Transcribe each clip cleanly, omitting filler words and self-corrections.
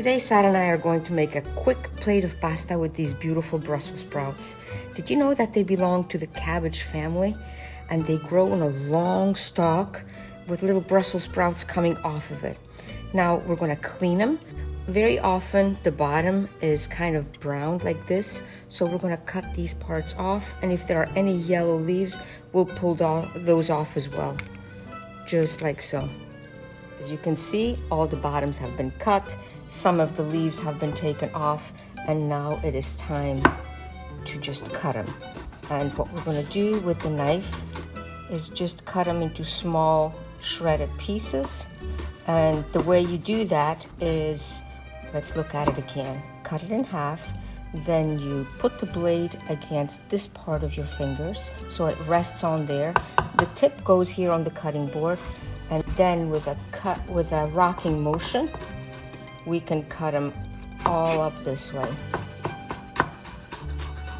Today, Sarah and I are going to make a quick plate of pasta with these beautiful Brussels sprouts. Did you know that they belong to the cabbage family? And they grow on a long stalk with little Brussels sprouts coming off of it. Now, we're gonna clean them. Very often, the bottom is kind of brown like this, so we're gonna cut these parts off, and if there are any yellow leaves, we'll pull those off as well, just like so. As you can see, all the bottoms have been cut, some of the leaves have been taken off, and now it is time to just cut them. And what we're gonna do with the knife is just cut them into small shredded pieces. And the way you do that is, let's look at it again. Cut it in half, then you put the blade against this part of your fingers so it rests on there. The tip goes here on the cutting board, and then with a rocking motion, we can cut them all up this way.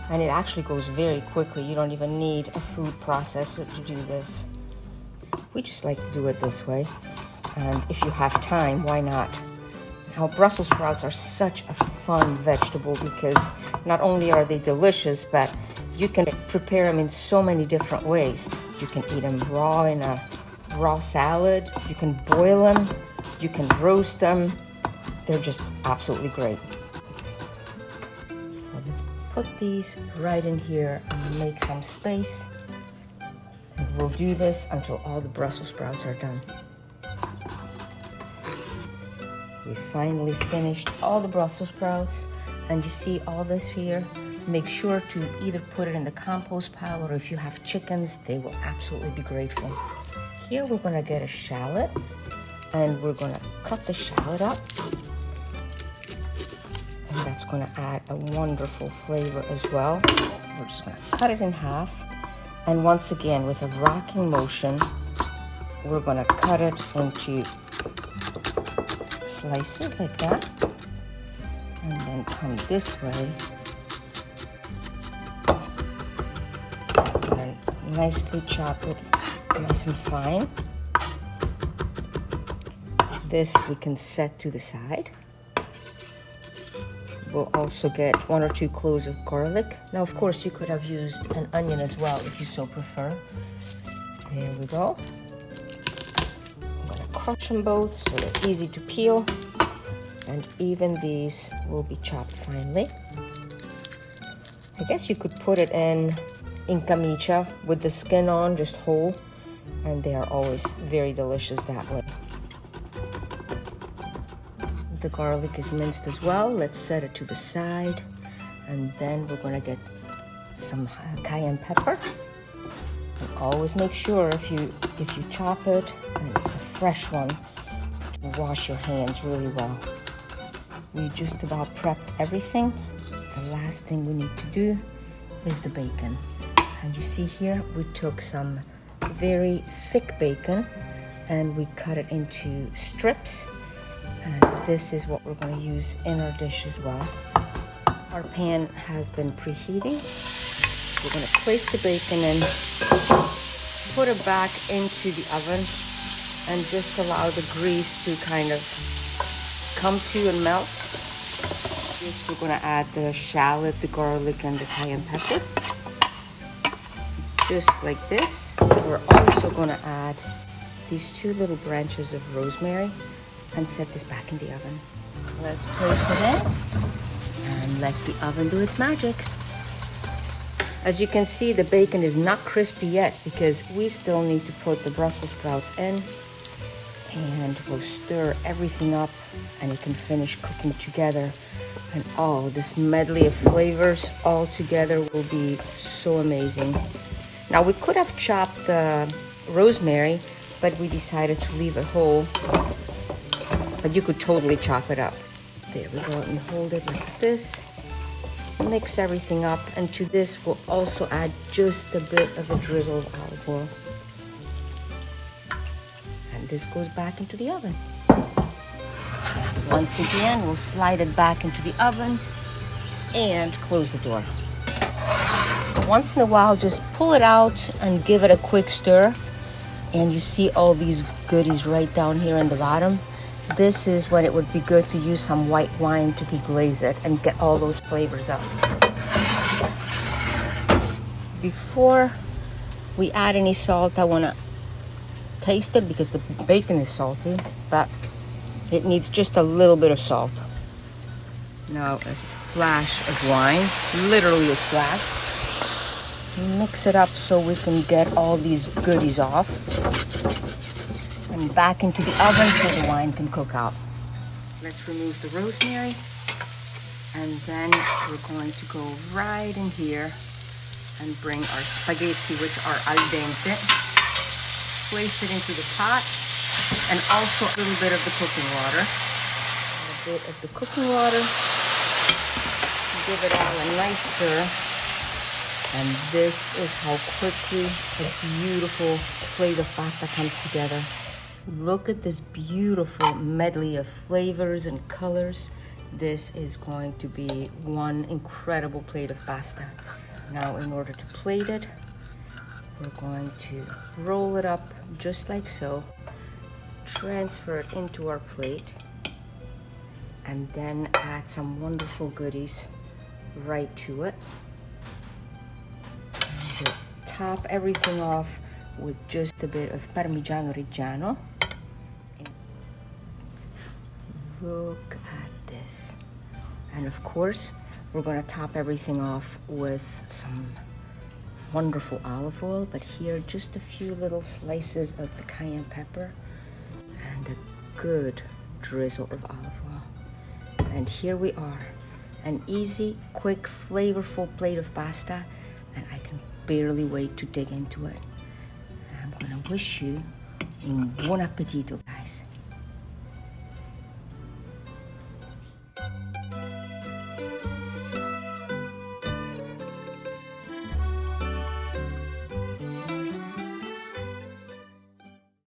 And it actually goes very quickly. You don't even need a food processor to do this. We just like to do it this way. And if you have time, why not? Now, Brussels sprouts are such a fun vegetable because not only are they delicious, but you can prepare them in so many different ways. You can eat them raw in a raw salad, you can boil them, you can roast them. They're just absolutely great. Well, let's put these right in here and make some space. And we'll do this until all the Brussels sprouts are done. We finally finished all the Brussels sprouts, and you see all this here. Make sure to either put it in the compost pile, or if you have chickens, they will absolutely be grateful. Here we're gonna get a shallot, and we're gonna cut the shallot up. And that's gonna add a wonderful flavor as well. We're just gonna cut it in half. And once again, with a rocking motion, we're gonna cut it into slices like that. And then come this way. And nicely chop it nice and fine. This we can set to the side. We'll also get 1 or 2 cloves of garlic. Now, of course, you could have used an onion as well if you so prefer. There we go. I'm gonna crush them both so they're easy to peel. And even these will be chopped finely. I guess you could put it in camicia with the skin on, just whole. And they are always very delicious that way. The garlic is minced as well. Let's set it to the side. And then we're gonna get some cayenne pepper. And always make sure if you chop it, and it's a fresh one, to wash your hands really well. We just about prepped everything. The last thing we need to do is the bacon. And you see here, we took some very thick bacon and we cut it into strips, and this is what we're going to use in our dish as well. Our pan has been preheating. We're going to place the bacon in, put it back into the oven, and just allow the grease to kind of come to and melt. This, we're going to add the shallot, the garlic, and the cayenne pepper. Just like this. We're also going to add these 2 little branches of rosemary and set this back in the oven. Let's place it in and let the oven do its magic. As you can see, the bacon is not crispy yet because we still need to put the Brussels sprouts in, and we'll stir everything up and it can finish cooking together. And oh, this medley of flavors all together will be so amazing. Now, we could have chopped rosemary, but we decided to leave it whole. But you could totally chop it up. There we go, and hold it like this. Mix everything up, and to this we'll also add just a bit of a drizzle of olive oil. And this goes back into the oven. Once again, we'll slide it back into the oven and close the door. Once in a while, just pull it out and give it a quick stir. And you see all these goodies right down here in the bottom. This is when it would be good to use some white wine to deglaze it and get all those flavors up. Before we add any salt, I want to taste it because the bacon is salty, but it needs just a little bit of salt. Now a splash of wine, literally a splash. Mix it up so we can get all these goodies off. And back into the oven so the wine can cook out. Let's remove the rosemary. And then we're going to go right in here and bring our spaghetti, which are al dente. Place it into the pot. And also a little bit of the cooking water. A bit of the cooking water. Give it all a nice stir. And this is how quickly a beautiful plate of pasta comes together. Look at this beautiful medley of flavors and colors. This is going to be one incredible plate of pasta. Now, in order to plate it, we're going to roll it up just like so, transfer it into our plate, and then add some wonderful goodies right to it. And top everything off with just a bit of Parmigiano Reggiano. Look at this. And of course, we're going to top everything off with some wonderful olive oil, but here just a few little slices of the cayenne pepper and a good drizzle of olive oil. And here we are, an easy, quick, flavorful plate of pasta, and I can barely wait to dig into it. I'm going to wish you un buon appetito, guys.